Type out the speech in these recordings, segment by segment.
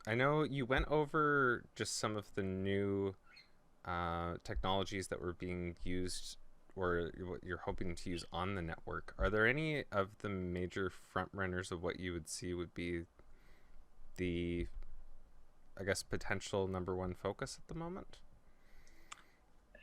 I know you went over just some of the new technologies that were being used or what you're hoping to use on the network. Are there any of the major front runners of what you would see would be the, I guess, potential number one focus at the moment?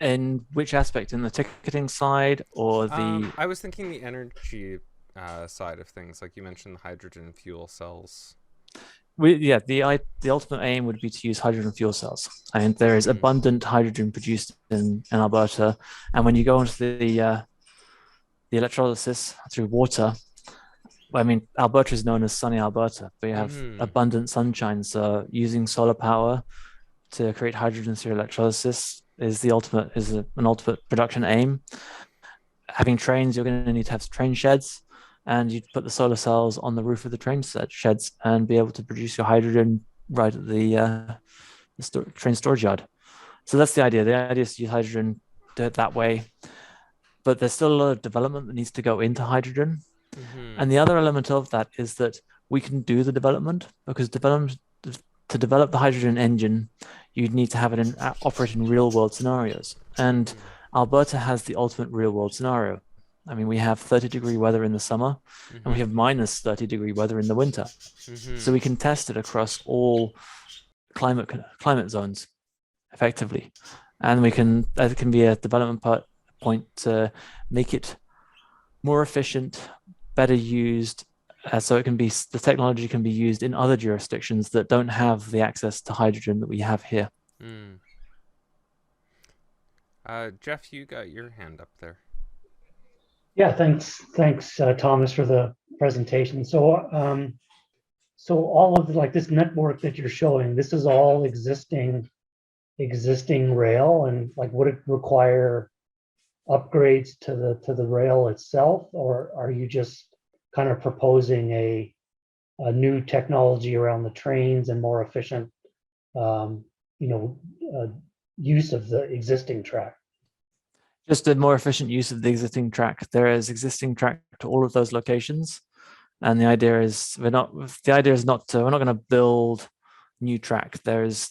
In which aspect? In the ticketing side or the I was thinking the energy side of things, like you mentioned, the hydrogen fuel cells. yeah, the ultimate aim would be to use hydrogen fuel cells. And there is Mm-hmm. abundant hydrogen produced in Alberta. And when you go into the electrolysis through water, I mean, Alberta is known as sunny Alberta, but you have Mm-hmm. abundant sunshine. So using solar power to create hydrogen through electrolysis is an ultimate production aim. Having trains, you're going to need to have train sheds, and you'd put the solar cells on the roof of the sheds and be able to produce your hydrogen right at the train storage yard. So that's the idea. The idea is to use hydrogen, do it that way. But there's still a lot of development that needs to go into hydrogen. Mm-hmm. And the other element of that is that we can do the development because to develop the hydrogen engine, you'd need to have it operate in real world scenarios. And Mm-hmm. Alberta has the ultimate real world scenario. I mean, we have 30-degree weather in the summer and we Mm-hmm. have minus 30-degree weather in the winter. Mm-hmm. So we can test it across all climate zones effectively. And that can be a point to make it more efficient, better used, so the technology can be used in other jurisdictions that don't have the access to hydrogen that we have here. Mm. Jeff, you got your hand up there. Yeah, thanks, Thomas, for the presentation. So all of like this network that you're showing, this is all existing rail, and like would it require upgrades to the rail itself, or are you just kind of proposing a new technology around the trains and more efficient, um, you know, uh, use of the existing track? Just a more efficient use of the existing track. There is existing track to all of those locations, and the idea is not to we're not going to build new track. There is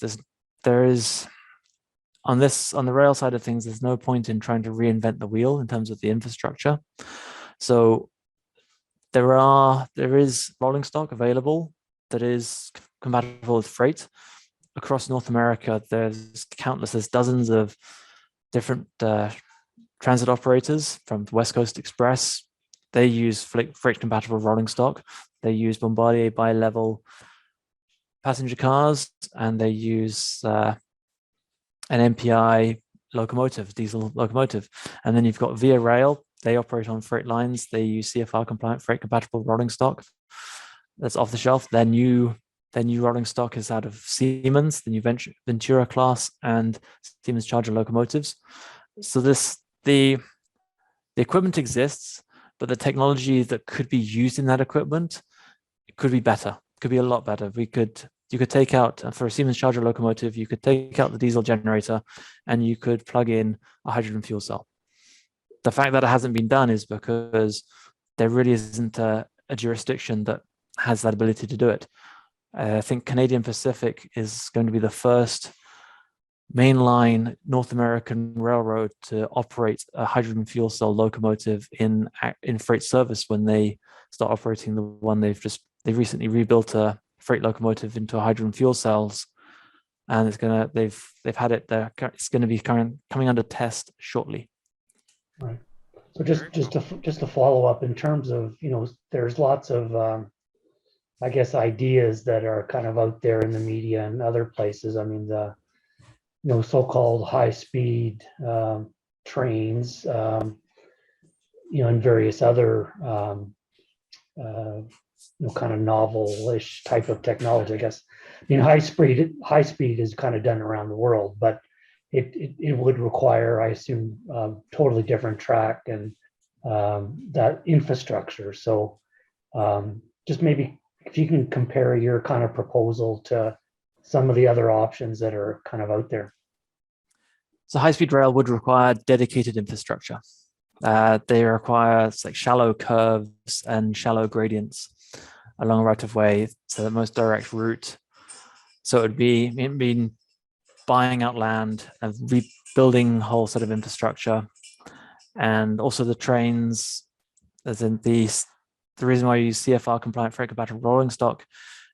on the rail side of things, there's no point in trying to reinvent the wheel in terms of the infrastructure. So there is rolling stock available that is compatible with freight across North America. There's dozens of different transit operators from West Coast Express. They use freight compatible rolling stock. They use Bombardier bi-level passenger cars, and they use an MPI diesel locomotive. And then you've got Via Rail. They operate on freight lines. They use CFR compliant freight compatible rolling stock that's off the shelf. Their new rolling stock is out of Siemens, the new Ventura class, and Siemens Charger locomotives. So the equipment exists, but the technology that could be used in that equipment could be better. Could be a lot better. You could take out for a Siemens Charger locomotive, you could take out the diesel generator, and you could plug in a hydrogen fuel cell. The fact that it hasn't been done is because there really isn't a jurisdiction that has that ability to do it. I think Canadian Pacific is going to be the first mainline North American railroad to operate a hydrogen fuel cell locomotive in freight service when they start operating the one they've recently rebuilt a freight locomotive into hydrogen fuel cells, and they've had it there. It's going to be coming under test shortly. Right. So Very cool. just to follow up in terms of, there's lots of I guess ideas that are kind of out there in the media and other places. I mean, the so-called high speed trains, and various other kind of novel-ish type of technology, I guess. I mean, high speed is kind of done around the world, but it would require, I assume, totally different track and that infrastructure. So just maybe if you can compare your kind of proposal to some of the other options that are kind of out there. So high-speed rail would require dedicated infrastructure. They require like shallow curves and shallow gradients along right of way. So the most direct route So it mean buying out land and rebuilding a whole set of infrastructure, and also the trains, as in the reason why you use CFR compliant freight compatible rolling stock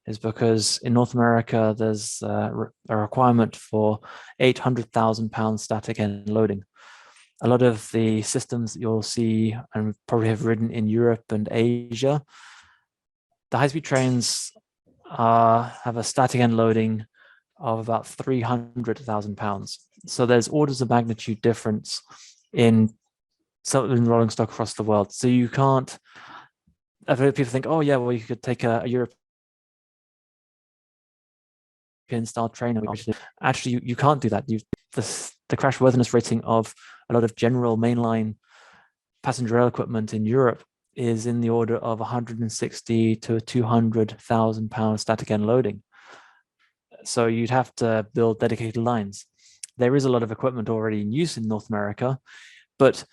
is because in North America, there's a requirement for 800,000 pounds static end loading. A lot of the systems that you'll see and probably have ridden in Europe and Asia, the high-speed trains have a static end loading of about 300,000 pounds. So there's orders of magnitude difference in rolling stock across the world. So you can't, I've heard people think, oh yeah, well you could take a European style train. Actually, you can't do that. The crashworthiness rating of a lot of general mainline passenger rail equipment in Europe is in the order of 160 to 200,000 pounds static end loading. So you'd have to build dedicated lines. There is a lot of equipment already in use in North America, but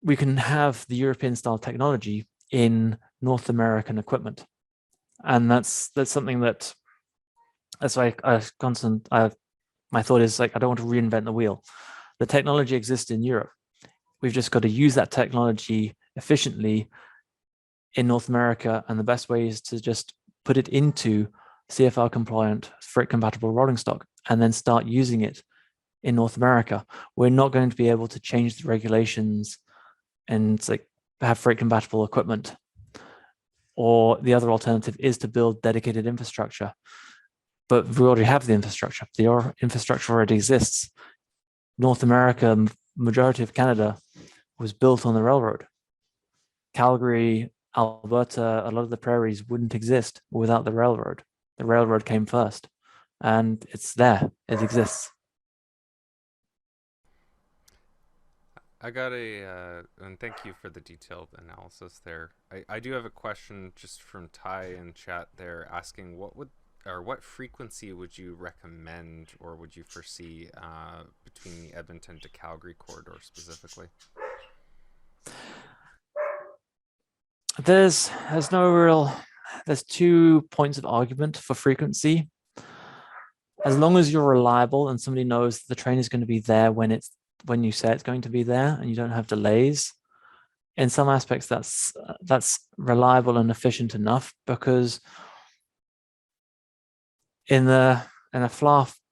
we can have the European style technology in North American equipment. And that's something that's why my thought is like, I don't want to reinvent the wheel. The technology exists in Europe. We've just got to use that technology efficiently in North America. And the best way is to just put it into CFR compliant freight compatible rolling stock and then start using it in North America. We're not going to be able to change the regulations and like have freight compatible equipment. Or the other alternative is to build dedicated infrastructure. But we already have the infrastructure. The infrastructure already exists. North America, majority of Canada, was built on the railroad. Calgary, Alberta, a lot of the prairies wouldn't exist without the railroad. The railroad came first, and it's there. It exists. I got and thank you for the detailed analysis there. I do have a question just from Ty in chat there, asking what frequency would you recommend or would you foresee between the Edmonton to Calgary corridor specifically? There's 2 points of argument for frequency. As long as you're reliable and somebody knows the train is going to be there when you say it's going to be there and you don't have delays, in some aspects that's reliable and efficient enough, because in the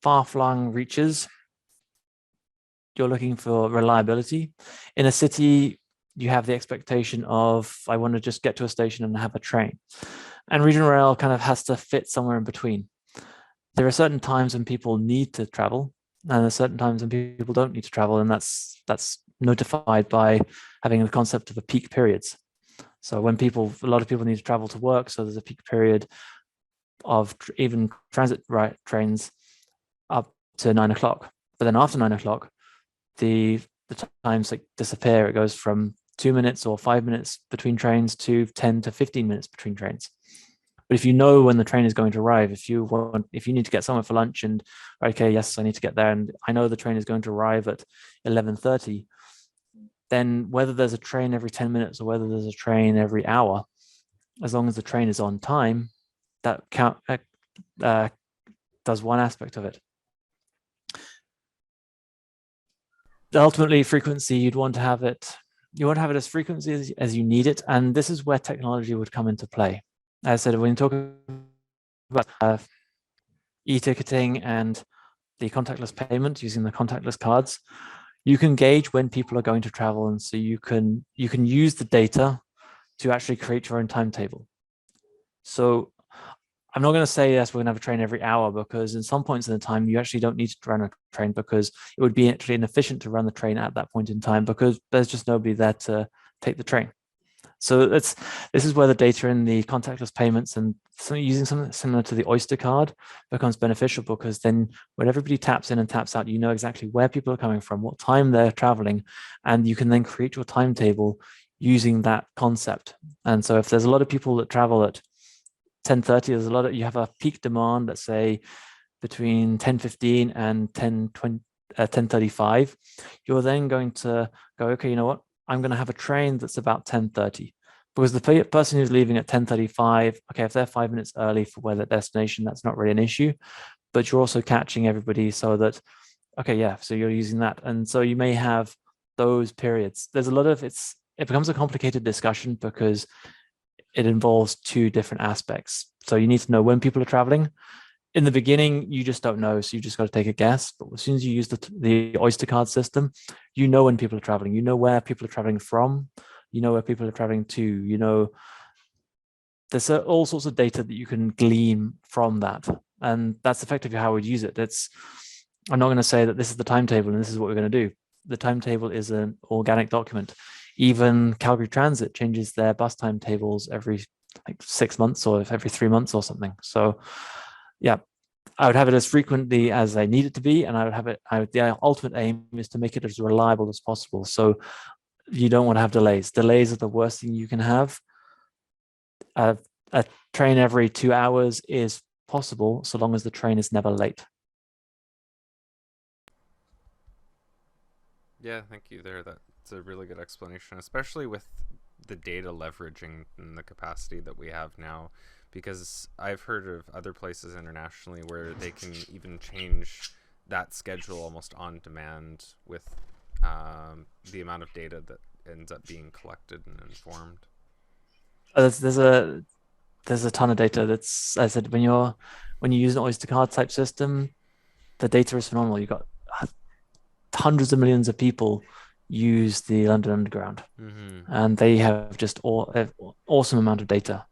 far-flung reaches, you're looking for reliability. In a city, you have the expectation of, I want to just get to a station and have a train. And regional rail kind of has to fit somewhere in between. There are certain times when people need to travel, and there are certain times when people don't need to travel, and that's notified by having the concept of a peak periods. So when a lot of people need to travel to work, so there's a peak period of even transit trains up to 9 o'clock. But then after 9 o'clock, the times like disappear. It goes from 2 minutes or 5 minutes between trains to 10 to 15 minutes between trains. But if you know when the train is going to arrive, if you need to get somewhere for lunch and, okay, yes, I need to get there, and I know the train is going to arrive at 11:30, then whether there's a train every 10 minutes or whether there's a train every hour, as long as the train is on time, that does one aspect of it. Ultimately, frequency, you want to have it as frequency as you need it. And this is where technology would come into play. As I said, when you talk about e-ticketing and the contactless payment using the contactless cards, you can gauge when people are going to travel. And so you can use the data to actually create your own timetable. So I'm not going to say, yes, we're going to have a train every hour, because in some points in the time, you actually don't need to run a train, because it would be actually inefficient to run the train at that point in time, because there's just nobody there to take the train. So this is where the data in the contactless payments and using something similar to the Oyster card becomes beneficial, because then when everybody taps in and taps out, you know exactly where people are coming from, what time they're traveling, and you can then create your timetable using that concept. And so if there's a lot of people that travel at 10:30, you have a peak demand, let's say between 10:15 and 10:35, you're then going to go, okay, you know what? I'm going to have a train that's about 10:30. Because the person who's leaving at 10:35, okay, if they're 5 minutes early for where their destination, that's not really an issue. But you're also catching everybody so that, okay, yeah, so you're using that. And so you may have those periods. There's a lot of, it becomes a complicated discussion because it involves two different aspects. So you need to know when people are traveling. In the beginning, you just don't know, so you just got to take a guess. But as soon as you use the Oyster card system, you know when people are traveling. You know where people are traveling from. You know where people are traveling to. You know, there's all sorts of data that you can glean from that, and that's effectively how we'd use it. I'm not going to say that this is the timetable and this is what we're going to do. The timetable is an organic document. Even Calgary Transit changes their bus timetables every 6 months or every 3 months or something. So yeah, I would have it as frequently as I need it to be, and I would have it. The ultimate aim is to make it as reliable as possible. So you don't want to have delays. Delays are the worst thing you can have. A train every 2 hours is possible, so long as the train is never late. Yeah, thank you there. That's a really good explanation, especially with the data leveraging and the capacity that we have now, because I've heard of other places internationally where they can even change that schedule almost on demand with the amount of data that ends up being collected and informed. There's a ton of data. That's, as I said, when you use an Oyster card type system, the data is phenomenal. You've got hundreds of millions of people use the London Underground, and they have just awesome amount of data.